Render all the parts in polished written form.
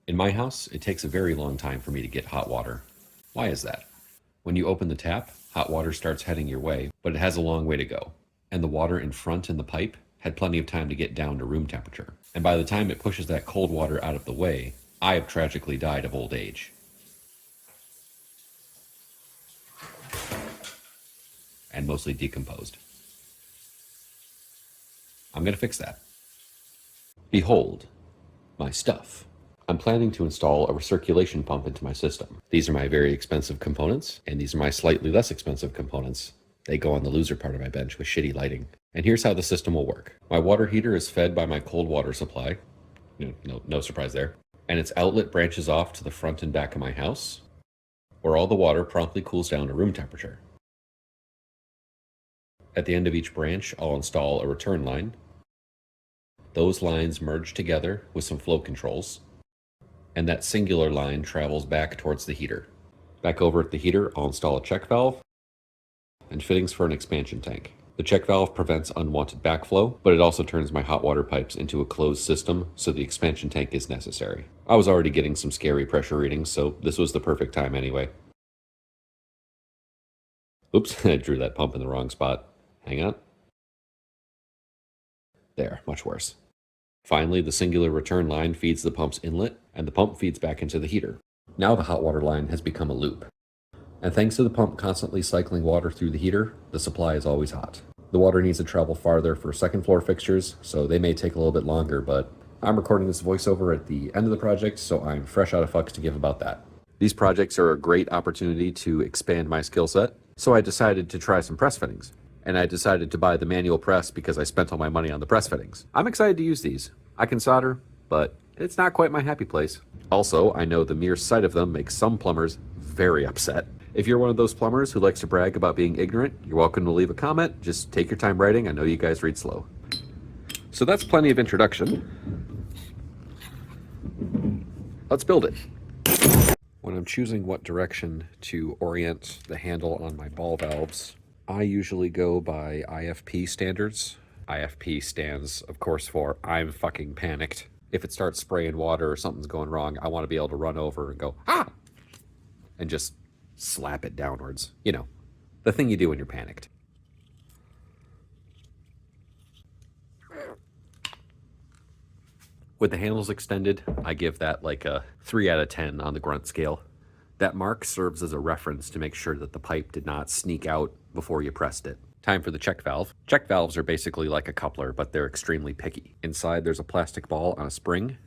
In my house, it takes a very long time for me to get hot water. Why is that? When you open the tap, hot water starts heading your way, but it has a long way to go. And the water in front in the pipe had plenty of time to get down to room temperature. And by the time it pushes that cold water out of the way, I have tragically died of old age. And mostly decomposed. I'm going to fix that. Behold, my stuff. I'm planning to install a recirculation pump into my system. These are my very expensive components, and these are my slightly less expensive components. They go on the loser part of my bench with shitty lighting. And here's how the system will work. My water heater is fed by my cold water supply. No surprise there. And its outlet branches off to the front and back of my house, where all the water promptly cools down to room temperature. At the end of each branch, I'll install a return line. Those lines merge together with some flow controls, and that singular line travels back towards the heater. Back over at the heater, I'll install a check valve and fittings for an expansion tank. The check valve prevents unwanted backflow, but it also turns my hot water pipes into a closed system, so the expansion tank is necessary. I was already getting some scary pressure readings, so this was the perfect time anyway. Oops, I drew that pump in the wrong spot. Hang on. There, much worse. Finally, the singular return line feeds the pump's inlet, and the pump feeds back into the heater. Now the hot water line has become a loop. And thanks to the pump constantly cycling water through the heater, the supply is always hot. The water needs to travel farther for second floor fixtures, so they may take a little bit longer, but I'm recording this voiceover at the end of the project, so I'm fresh out of fucks to give about that. These projects are a great opportunity to expand my skill set, so I decided to try some press fittings. And I decided to buy the manual press because I spent all my money on the press fittings. I'm excited to use these. I can solder, but it's not quite my happy place. Also, I know the mere sight of them makes some plumbers very upset. If you're one of those plumbers who likes to brag about being ignorant, you're welcome to leave a comment. Just take your time writing. I know you guys read slow. So that's plenty of introduction. Let's build it. When I'm choosing what direction to orient the handle on my ball valves, I usually go by IFP standards. IFP stands, of course, for I'm fucking panicked. If it starts spraying water or something's going wrong, I want to be able to run over and go, ah! And just slap it downwards. You know, the thing you do when you're panicked. With the handles extended, I give that like a 3 out of 10 on the grunt scale. That mark serves as a reference to make sure that the pipe did not sneak out before you pressed it. Time for the check valve. Check valves are basically like a coupler, but they're extremely picky. Inside there's a plastic ball on a spring,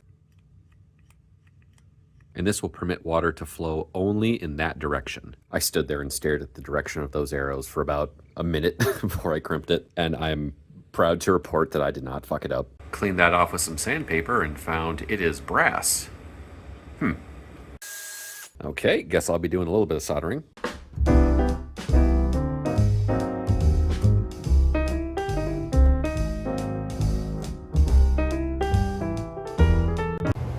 and this will permit water to flow only in that direction. I stood there and stared at the direction of those arrows for about a minute before I crimped it, and I'm proud to report that I did not fuck it up. Cleaned that off with some sandpaper and found it is brass. Okay, guess I'll be doing a little bit of soldering.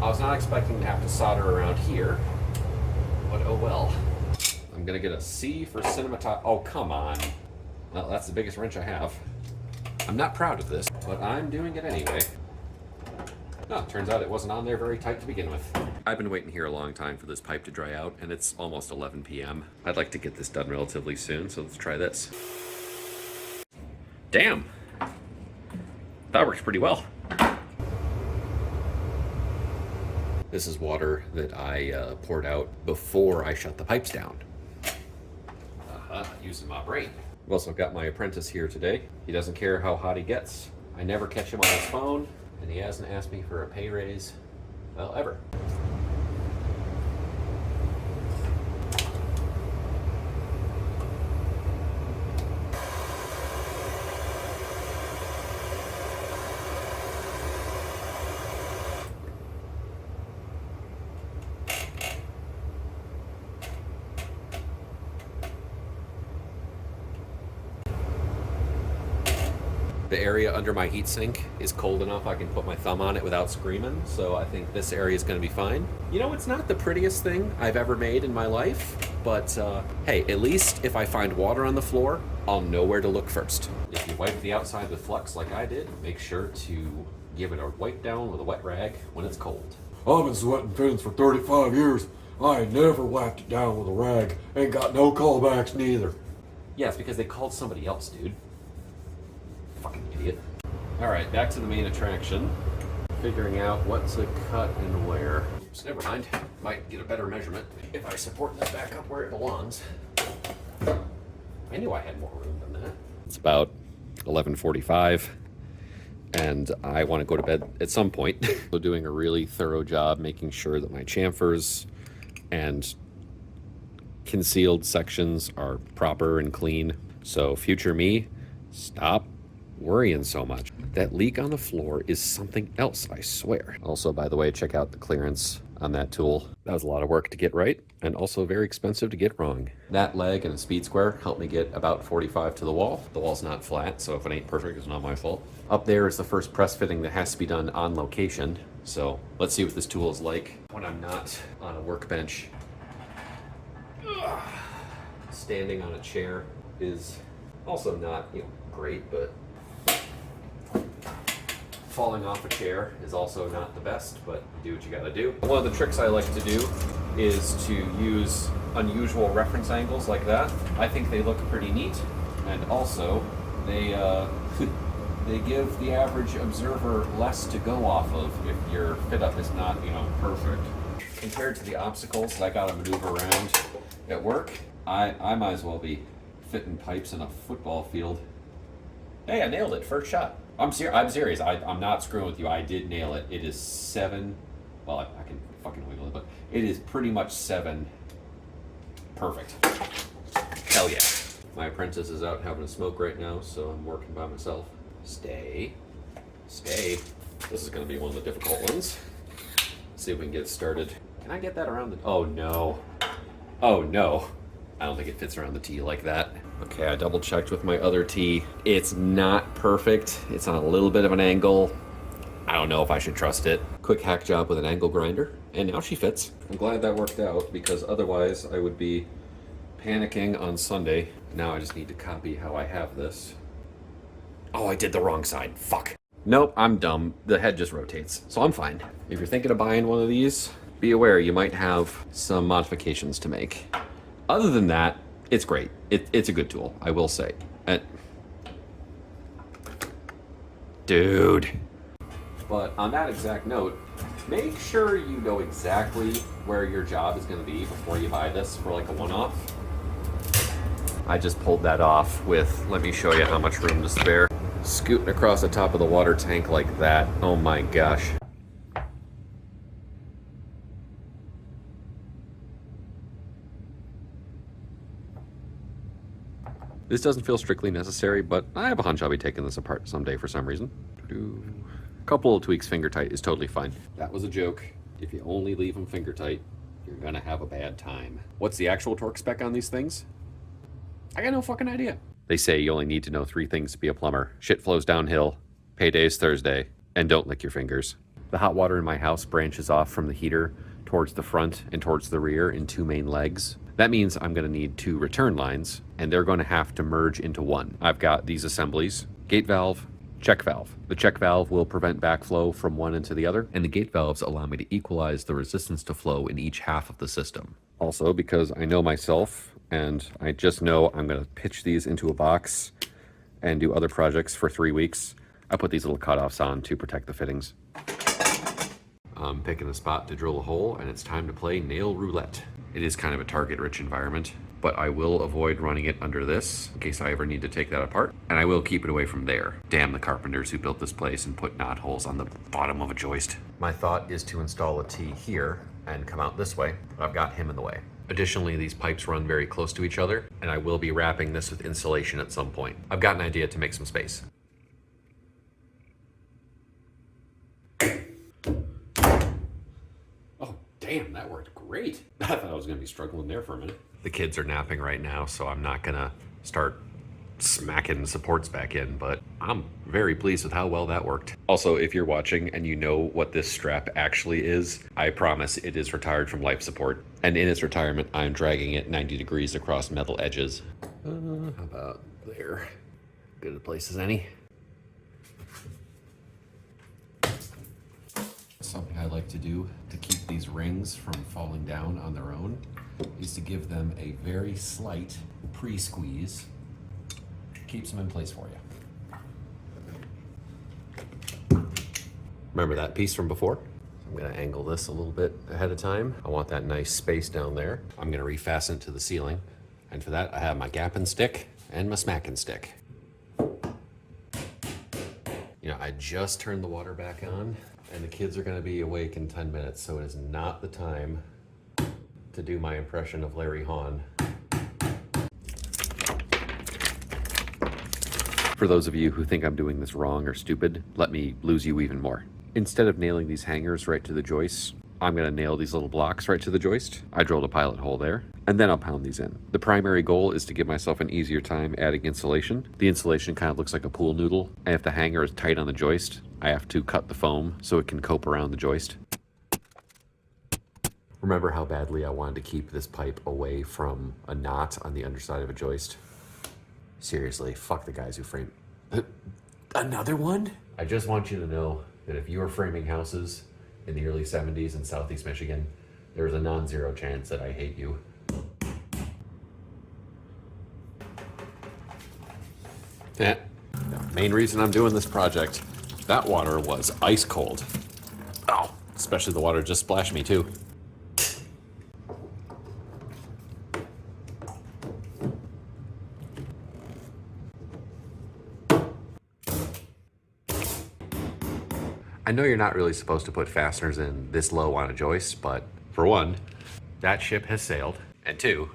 I was not expecting to have to solder around here, but oh well. I'm gonna get a C for cinematography. Oh, come on. Well, that's the biggest wrench I have. I'm not proud of this, but I'm doing it anyway. Oh, turns out it wasn't on there very tight to begin with. I've been waiting here a long time for this pipe to dry out, and it's almost 11 p.m. I'd like to get this done relatively soon, so let's try this. Damn! That works pretty well. This is water that I poured out before I shut the pipes down. Using my brain. I've also got my apprentice here today. He doesn't care how hot he gets. I never catch him on his phone, and he hasn't asked me for a pay raise, well, ever. The area under my heatsink is cold enough I can put my thumb on it without screaming, so I think this area is going to be fine. You know, it's not the prettiest thing I've ever made in my life, but hey, at least if I find water on the floor, I'll know where to look first. If you wipe the outside with Flux like I did, make sure to give it a wipe down with a wet rag when it's cold. I've been sweating fins for 35 years. I ain't never whacked it down with a rag. Ain't got no callbacks neither. Yeah, it's because they called somebody else, dude. Fucking idiot. Alright, back to the main attraction. Figuring out what to cut and where. Oops, never mind. Might get a better measurement if I support this back up where it belongs. I knew I had more room than that. It's about 11:45, and I want to go to bed at some point. So doing a really thorough job making sure that my chamfers and concealed sections are proper and clean. So future me, stop worrying so much. That leak on the floor is something else, I swear. Also, by the way, check out the clearance on that tool. That was a lot of work to get right, and also very expensive to get wrong. That leg and a speed square helped me get about 45 to the wall. The wall's not flat, so if it ain't perfect, it's not my fault. Up there is the first press fitting that has to be done on location. So let's see what this tool is like when I'm not on a workbench. Standing on a chair is also not, great, but falling off a chair is also not the best, but do what you gotta do. One of the tricks I like to do is to use unusual reference angles like that. I think they look pretty neat, and also they they give the average observer less to go off of if your fit up is not, perfect. Compared to the obstacles that I gotta maneuver around at work, I might as well be fitting pipes in a football field. Hey, I nailed it, first shot. I'm serious. I'm not screwing with you. I did nail it. It is 7. Well, I can fucking wiggle it, but it is pretty much 7. Perfect. Hell yeah. My apprentice is out having a smoke right now, so I'm working by myself. Stay. This is going to be one of the difficult ones. Let's see if we can get it started. Can I get that around the... Oh, no. Oh, no. I don't think it fits around the T like that. Okay, I double checked with my other T. It's not perfect. It's on a little bit of an angle. I don't know if I should trust it. Quick hack job with an angle grinder, and now she fits. I'm glad that worked out, because otherwise I would be panicking on Sunday. Now I just need to copy how I have this. Oh, I did the wrong side. Fuck. Nope, I'm dumb. The head just rotates, so I'm fine. If you're thinking of buying one of these, be aware you might have some modifications to make. Other than that, it's great. It's a good tool, I will say. Dude. But on that exact note, make sure you know exactly where your job is going to be before you buy this for like a one-off. I just pulled that off with, let me show you how much room to spare. Scooting across the top of the water tank like that. Oh my gosh. This doesn't feel strictly necessary, but I have a hunch I'll be taking this apart someday for some reason. A couple of tweaks finger tight is totally fine. That was a joke. If you only leave them finger tight, you're gonna have a bad time. What's the actual torque spec on these things? I got no fucking idea. They say you only need to know 3 things to be a plumber. Shit flows downhill, payday's Thursday, and don't lick your fingers. The hot water in my house branches off from the heater towards the front and towards the rear in 2 main legs. That means I'm going to need 2 return lines, and they're going to have to merge into one. I've got these assemblies: gate valve, check valve. The check valve will prevent backflow from one into the other, and the gate valves allow me to equalize the resistance to flow in each half of the system. Also, because I know myself, and I just know I'm going to pitch these into a box and do other projects for 3 weeks, I put these little cutoffs on to protect the fittings. I'm picking a spot to drill a hole, and it's time to play nail roulette. It is kind of a target-rich environment, but I will avoid running it under this in case I ever need to take that apart, and I will keep it away from there. Damn the carpenters who built this place and put knot holes on the bottom of a joist. My thought is to install a T here and come out this way, but I've got him in the way. Additionally, these pipes run very close to each other, and I will be wrapping this with insulation at some point. I've got an idea to make some space. Damn, that worked great. I thought I was going to be struggling there for a minute. The kids are napping right now, so I'm not going to start smacking supports back in, but I'm very pleased with how well that worked. Also, if you're watching and you know what this strap actually is, I promise it is retired from life support. And in its retirement, I'm dragging it 90 degrees across metal edges. How about there? Good a place as any. Something I like to do to keep these rings from falling down on their own is to give them a very slight pre-squeeze. Keeps them in place for you. Remember that piece from before? I'm gonna angle this a little bit ahead of time. I want that nice space down there. I'm gonna refasten it to the ceiling. And for that, I have my gapping stick and my smacking stick. You know, I just turned the water back on and the kids are gonna be awake in 10 minutes, so it is not the time to do my impression of Larry Hahn. For those of you who think I'm doing this wrong or stupid, let me lose you even more. Instead of nailing these hangers right to the joists, I'm gonna nail these little blocks right to the joist. I drilled a pilot hole there, and then I'll pound these in. The primary goal is to give myself an easier time adding insulation. The insulation kind of looks like a pool noodle, and if the hanger is tight on the joist, I have to cut the foam so it can cope around the joist. Remember how badly I wanted to keep this pipe away from a knot on the underside of a joist? Seriously, fuck the guys who frame. Another one? I just want you to know that if you were framing houses in the early 70s in Southeast Michigan, there's a non-zero chance that I hate you. Yeah. The main reason I'm doing this project, that water was ice cold. Oh, especially the water just splashed me too. I know you're not really supposed to put fasteners in this low on a joist, but for one, that ship has sailed, and two,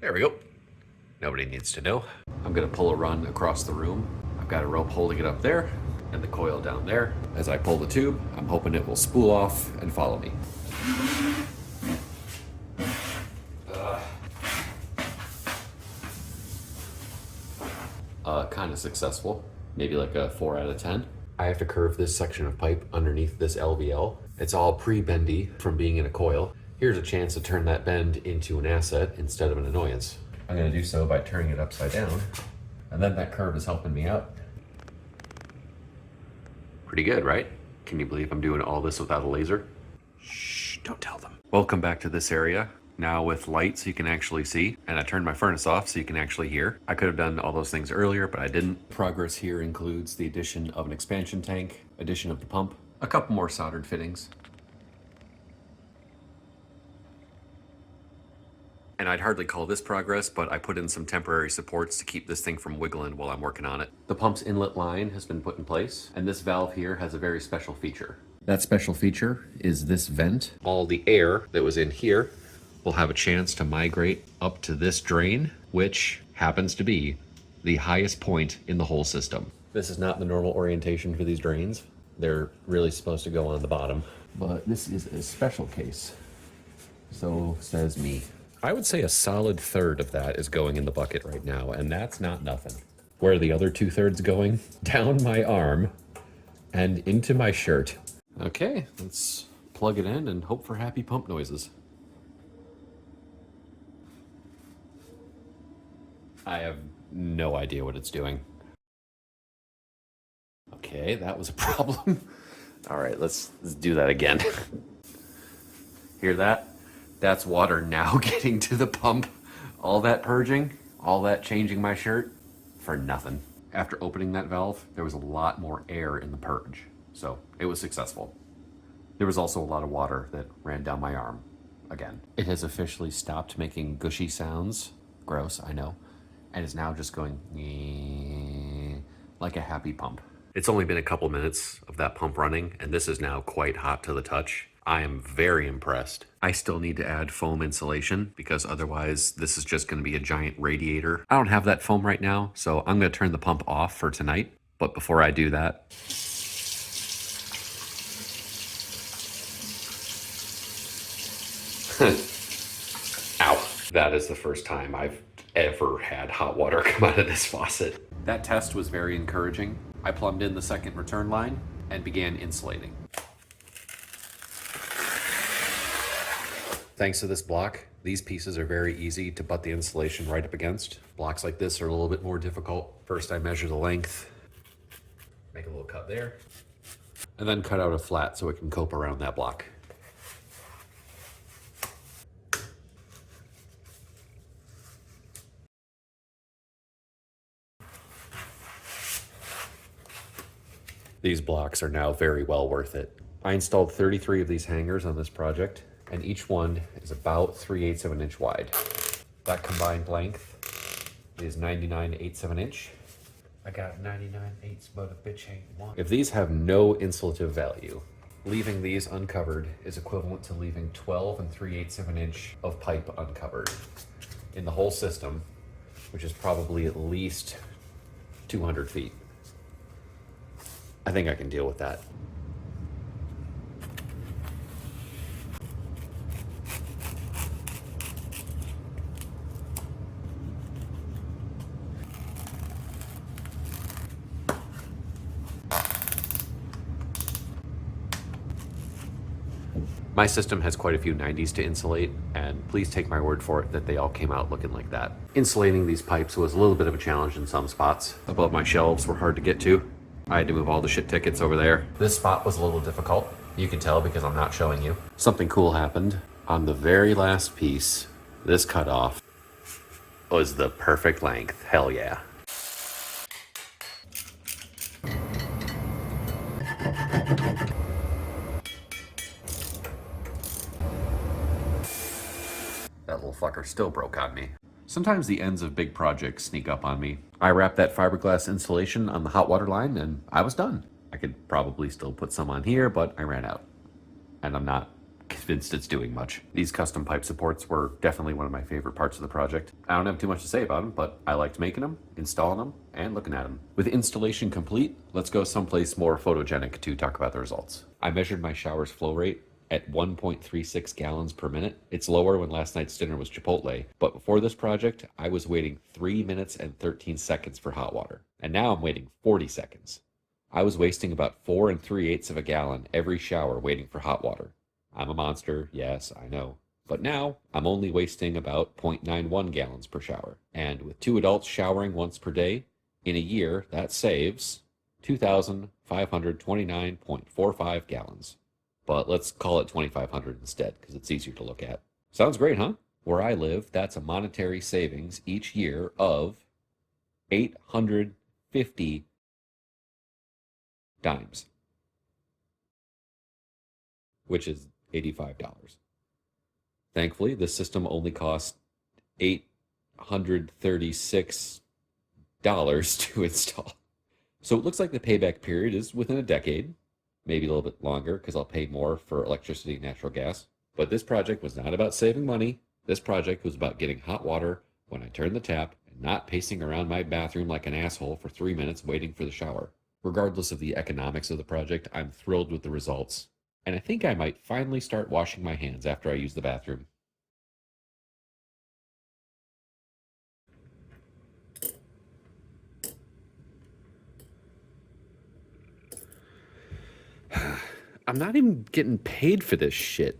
there we go. Nobody needs to know. I'm gonna pull a run across the room. I've got a rope holding it up there, and the coil down there. As I pull the tube, I'm hoping it will spool off and follow me. Kind of successful, maybe like a 4 out of 10. I have to curve this section of pipe underneath this LVL. It's all pre-bendy from being in a coil. Here's a chance to turn that bend into an asset instead of an annoyance. I'm gonna do so by turning it upside down, and then that curve is helping me out. Pretty good, right? Can you believe I'm doing all this without a laser? Shh, don't tell them. Welcome back to this area. Now with light so you can actually see, and I turned my furnace off so you can actually hear. I could have done all those things earlier, but I didn't. Progress here includes the addition of an expansion tank, addition of the pump, a couple more soldered fittings. And I'd hardly call this progress, but I put in some temporary supports to keep this thing from wiggling while I'm working on it. The pump's inlet line has been put in place, and this valve here has a very special feature. That special feature is this vent. All the air that was in here will have a chance to migrate up to this drain, which happens to be the highest point in the whole system. This is not the normal orientation for these drains. They're really supposed to go on the bottom, but this is a special case. So says me. I would say a solid third of that is going in the bucket right now, and that's not nothing. Where are the other 2/3 going? Down my arm and into my shirt. Okay, let's plug it in and hope for happy pump noises. I have no idea what it's doing. Okay, that was a problem. All right, let's do that again. Hear that? That's water now getting to the pump. All that purging, all that changing my shirt for nothing. After opening that valve, there was a lot more air in the purge, so it was successful. There was also a lot of water that ran down my arm again. It has officially stopped making gushy sounds. Gross, I know. And is now just going like a happy pump. It's only been a couple minutes of that pump running, and this is now quite hot to the touch. I am very impressed. I still need to add foam insulation because otherwise this is just going to be a giant radiator. I don't have that foam right now, so I'm going to turn the pump off for tonight. But before I do that, ow. That is the first time I've ever had hot water come out of this faucet. That test was very encouraging. I plumbed in the second return line and began insulating. Thanks to this block, these pieces are very easy to butt the insulation right up against. Blocks like this are a little bit more difficult. First I measure the length, make a little cut there. and then cut out a flat so it can cope around that block. These blocks are now very well worth it. I installed 33 of these hangers on this project, and each one is about 3/8 of an inch wide. That combined length is 99/8 of an inch. I got 99/8, but a bitch ain't one. If these have no insulative value, leaving these uncovered is equivalent to leaving 12 3/8 of an inch of pipe uncovered in the whole system, which is probably at least 200 feet. I think I can deal with that. My system has quite a few 90s to insulate, and please take my word for it that they all came out looking like that. Insulating these pipes was a little bit of a challenge in some spots. Above my shelves were hard to get to. I had to move all the shit tickets over there. This spot was a little difficult. You can tell because I'm not showing you. Something cool happened. On the very last piece, this cutoff was the perfect length. Hell yeah. That little fucker still broke on me. Sometimes the ends of big projects sneak up on me. I wrapped that fiberglass insulation on the hot water line and I was done. I could probably still put some on here, but I ran out. And I'm not convinced it's doing much. These custom pipe supports were definitely one of my favorite parts of the project. I don't have too much to say about them, but I liked making them, installing them, and looking at them. With installation complete, let's go someplace more photogenic to talk about the results. I measured my shower's flow rate at 1.36 gallons per minute. It's lower when last night's dinner was Chipotle, but before this project, I was waiting 3 minutes and 13 seconds for hot water. And now I'm waiting 40 seconds. I was wasting about 4 3/8 of a gallon every shower waiting for hot water. I'm a monster, yes, I know. But now I'm only wasting about 0.91 gallons per shower. And with 2 adults showering once per day, in a year, that saves 2,529.45 gallons. But let's call it 2,500 instead because it's easier to look at. Sounds great, huh? Where I live, that's a monetary savings each year of 850 dimes, which is $85. Thankfully, this system only costs $836 to install. So it looks like the payback period is within a decade. Maybe a little bit longer because I'll pay more for electricity and natural gas. But this project was not about saving money. This project was about getting hot water when I turned the tap and not pacing around my bathroom like an asshole for 3 minutes waiting for the shower. Regardless of the economics of the project, I'm thrilled with the results. And I think I might finally start washing my hands after I use the bathroom. I'm not even getting paid for this shit.